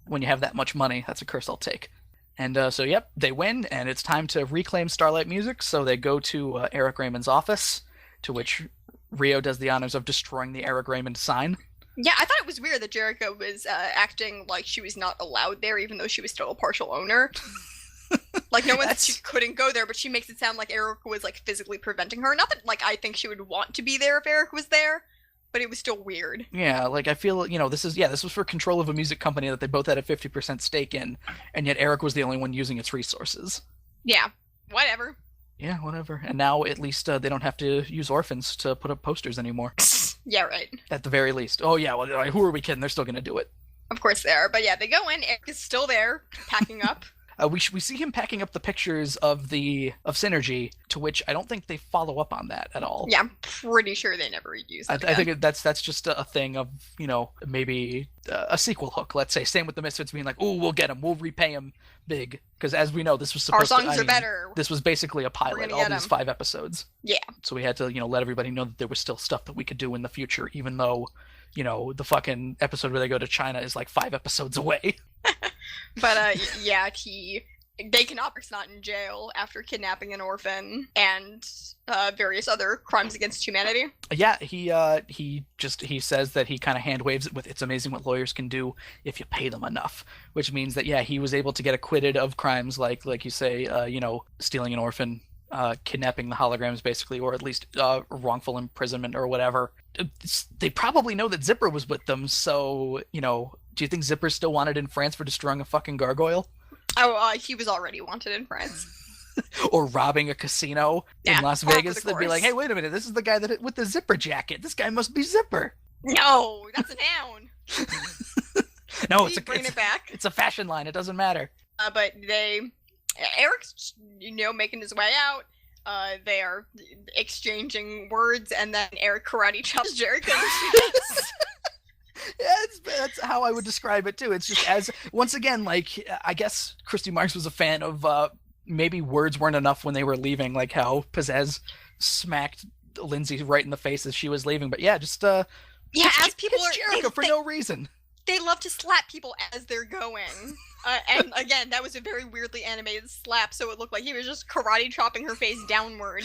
when you have that much money, that's a curse I'll take. And so, yep, they win, and it's time to reclaim Starlight Music, so they go to Eric Raymond's office, to which Rio does the honors of destroying the Eric Raymond sign. Yeah, I thought it was weird that Jericho was acting like she was not allowed there, even though she was still a partial owner. Like, no one said she couldn't go there, but she makes it sound like Eric was, like, physically preventing her. Not that, like, I think she would want to be there if Eric was there, but it was still weird. Yeah, like, I feel, this was for control of a music company that they both had a 50% stake in, and yet Eric was the only one using its resources. Yeah, whatever. Yeah, whatever. And now, at least, they don't have to use orphans to put up posters anymore. Yeah, right. At the very least. Oh, yeah, well, who are we kidding? They're still gonna do it. Of course they are. But yeah, they go in, Eric is still there, packing up. We see him packing up the pictures of Synergy, to which I don't think they follow up on that at all. Yeah, I'm pretty sure they never use that. I think that's just a thing of, maybe a sequel hook. Let's say, same with the Misfits being like, "Ooh, we'll get him, we'll repay him big," because as we know, this was supposed our songs are better. This was basically a pilot, all these 5 episodes. Yeah. So we had to, let everybody know that there was still stuff that we could do in the future, even though, the fucking episode where they go to China is like 5 episodes away. But yeah, they can operate not in jail after kidnapping an orphan and various other crimes against humanity. Yeah, he says that he kind of hand waves it with, "It's amazing what lawyers can do if you pay them enough," which means that he was able to get acquitted of crimes like you say, stealing an orphan, kidnapping the holograms basically, or at least wrongful imprisonment or whatever. They probably know that Zipper was with them, so do you think Zipper still wanted in France for destroying a fucking gargoyle? Oh, he was already wanted in France. Or robbing a casino in Las Vegas. They'd be like, "Hey, wait a minute, this is the guy with the Zipper jacket. This guy must be Zipper." No, that's a noun. No, Bring it back. It's a fashion line. It doesn't matter. But Eric's, making his way out. They are exchanging words, and then Eric karate chops Jericho in the face. Yeah, that's how I would describe it too. It's just once again, like, I guess Christy Marks was a fan of maybe words weren't enough when they were leaving, like how Pizzazz smacked Lindsay right in the face as she was leaving. But as people are Jericho for no reason. They love to slap people as they're going. And again, that was a very weirdly animated slap, so it looked like he was just karate chopping her face downward.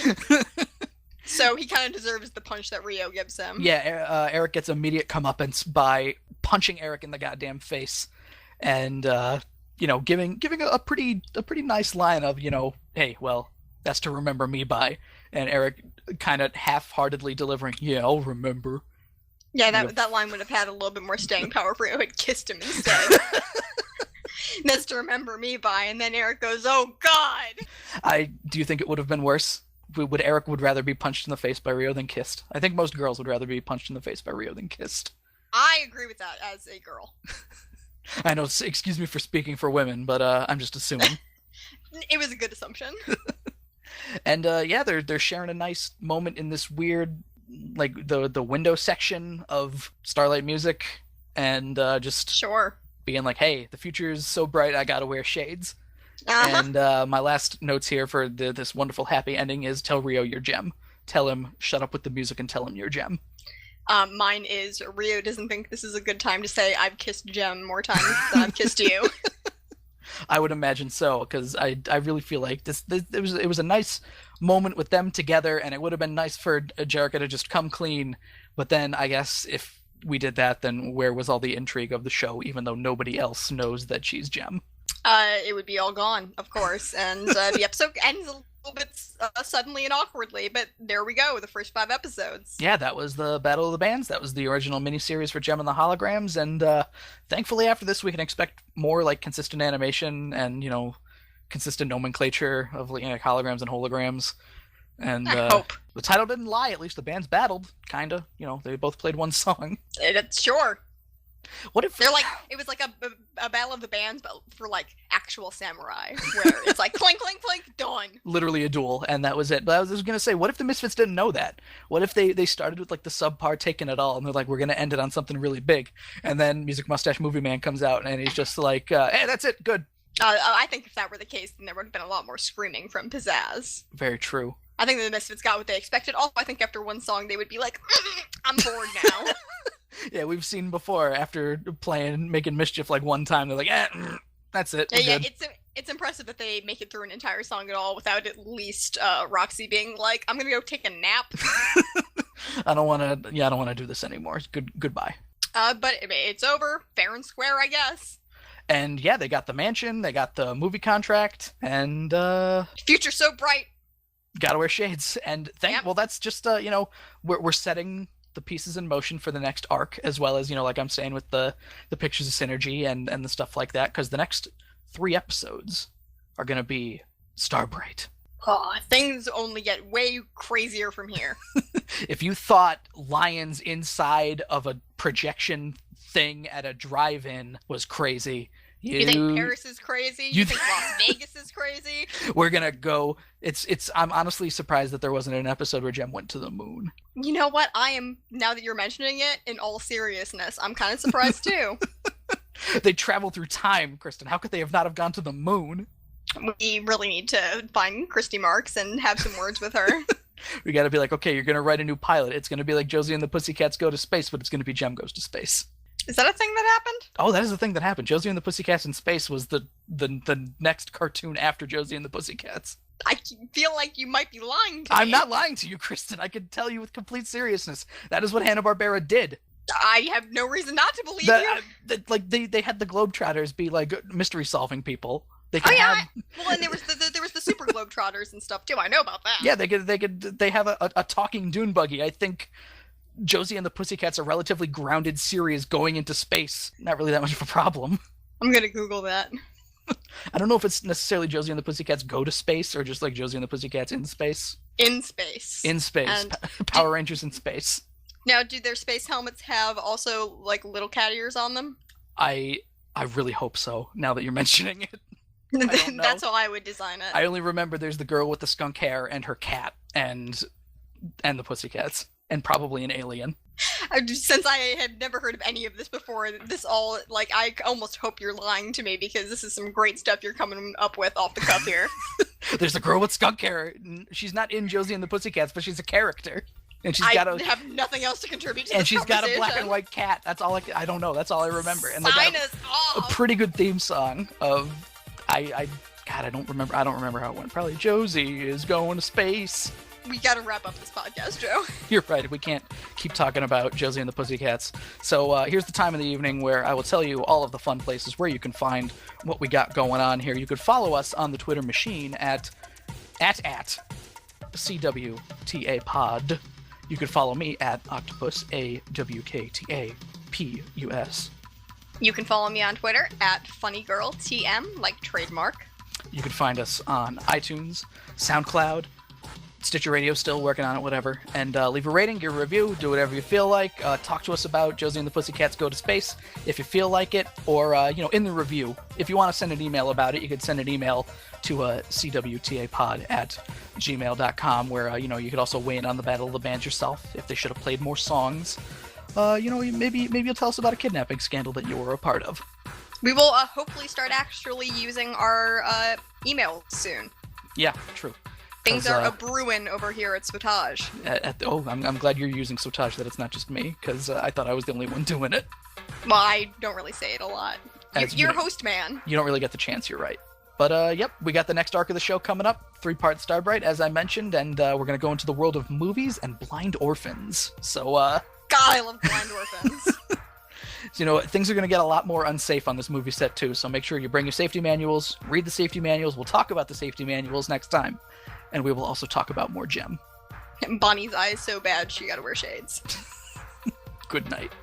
So he kind of deserves the punch that Rio gives him. Yeah, Eric gets immediate comeuppance by punching Eric in the goddamn face, and giving a pretty nice line of, "Hey, well, that's to remember me by," and Eric kind of half-heartedly delivering, "Yeah, I'll remember." Yeah, that line would have had a little bit more staying power if Rio had kissed him instead. That's to remember me by, and then Eric goes, "Oh God!" Do you think it would have been worse? Would Eric rather be punched in the face by Rio than kissed? I think most girls would rather be punched in the face by Rio than kissed. I agree with that as a girl. I know, excuse me for speaking for women, but I'm just assuming. It was a good assumption. And they're sharing a nice moment in this weird, like, the window section of Starlight Music, and just sure being like, "Hey, the future is so bright, I gotta wear shades." Uh-huh. And my last notes here for this wonderful happy ending is, "Tell Rio your gem. Tell him, shut up with the music and tell him your gem." Mine is, Rio doesn't think this is a good time to say, "I've kissed Jem more times than I've kissed you." I would imagine so, because I really feel like it was a nice moment with them together, and it would have been nice for Jericho to just come clean. But then I guess if we did that, then where was all the intrigue of the show, even though nobody else knows that she's Jem? It would be all gone, of course, and the episode ends a little bit suddenly and awkwardly, but there we go, the first 5 episodes. Yeah, that was the Battle of the Bands. That was the original miniseries for Jem and the Holograms, and thankfully after this we can expect more like consistent animation and, consistent nomenclature of like holograms and holograms. And I hope. The title didn't lie, at least the bands battled, kinda. They both played one song. Sure. What if it was like a battle of the bands, but for like actual samurai, where it's like clink, clink, clink, done. Literally a duel, and that was it. But I was gonna say, what if the Misfits didn't know that? What if they started with like the subpar taking it all, and they're like, we're gonna end it on something really big, and then Music Mustache Movie Man comes out, and he's just like, hey, that's it, good. I think if that were the case, then there would have been a lot more screaming from Pizzazz. Very true. I think the Misfits got what they expected. Also, I think after one song, they would be like, I'm bored now. Yeah, we've seen before, after making mischief like one time, they're like, that's it. Yeah, it's impressive that they make it through an entire song at all without at least Roxy being like, I'm gonna go take a nap. I don't want to do this anymore. Goodbye. But it's over, fair and square, I guess. And yeah, they got the mansion, they got the movie contract, and future so bright. Gotta wear shades. And well, that's just we're setting the pieces in motion for the next arc, as well as, like I'm saying, with the pictures of Synergy and the stuff like that, because the next 3 episodes are gonna be Starbright. Oh, things only get way crazier from here. If you thought lions inside of a projection thing at a drive-in was crazy, You think Paris is crazy? You think Las Vegas is crazy? We're gonna go. I'm honestly surprised that there wasn't an episode where Jem went to the moon. You know what? I am, now that you're mentioning it, in all seriousness, I'm kind of surprised too. They travel through time, Kristen. How could they not have gone to the moon? We really need to find Christy Marks and have some words with her. We gotta be like, okay, you're gonna write a new pilot. It's gonna be like Josie and the Pussycats go to space, but it's gonna be Jem goes to space. Is that a thing that happened? Oh, that is the thing that happened. Josie and the Pussycats in space was the next cartoon after Josie and the Pussycats. I feel like you might be lying to me. I'm not lying to you, Kristen. I can tell you with complete seriousness. That is what Hanna-Barbera did. I have no reason not to believe you. Like they had the Globetrotters be like mystery solving people. They Oh yeah. Well, and there was the Super Globetrotters and stuff too. I know about that. Yeah, they have a talking dune buggy. I think Josie and the Pussycats, a relatively grounded series going into space, not really that much of a problem. I'm gonna Google that. I don't know if it's necessarily Josie and the Pussycats go to space or just like Josie and the Pussycats in space. In space. In space. And Power Rangers in space. Now, do their space helmets have also like little cat ears on them? I really hope so. Now that you're mentioning it. don't know. That's how I would design it. I only remember there's the girl with the skunk hair and her cat and the Pussycats. And probably an alien. Since I had never heard of any of this before, this all, like, I almost hope you're lying to me because this is some great stuff you're coming up with off the cuff here. There's a girl with skunk hair. She's not in Josie and the Pussycats, but she's a character. And she's got I have nothing else to contribute to this And she's got a black conversation. and white cat. That's all I don't know. That's all I remember. And they Sign got us a off! pretty good theme song of I don't remember how it went. Probably Josie is going to space. We gotta wrap up this podcast, Joe. You're right. We can't keep talking about Josie and the Pussycats. So here's the time of the evening where I will tell you all of the fun places where you can find what we got going on here. You could follow us on the Twitter machine at cwtapod. You could follow me at Octopus, AWKTAPUS. You can follow me on Twitter at FunnyGirlTM, like trademark. You can find us on iTunes, SoundCloud, Stitcher Radio, still working on it, whatever. And leave a rating, give a review, do whatever you feel like. Talk to us about Josie and the Pussycats Go to Space if you feel like it, or, in the review. If you want to send an email about it, you could send an email to cwtapod@gmail.com, where, you could also weigh in on the Battle of the Bands yourself, if they should have played more songs. Maybe you'll tell us about a kidnapping scandal that you were a part of. We will hopefully start actually using our email soon. Yeah, true. Things are a brewing over here at Swatage. I'm glad you're using Sotage, that it's not just me, because I thought I was the only one doing it. Well, I don't really say it a lot. You're host man. You don't really get the chance, you're right. But, yep, we got the next arc of the show coming up, 3-part Starbright, as I mentioned, and we're going to go into the world of movies and blind orphans. So, God, I love blind orphans. So, things are going to get a lot more unsafe on this movie set, too, so make sure you bring your safety manuals, read the safety manuals, we'll talk about the safety manuals next time. And we will also talk about more Jem. Bonnie's eye is so bad she gotta wear shades. Good night.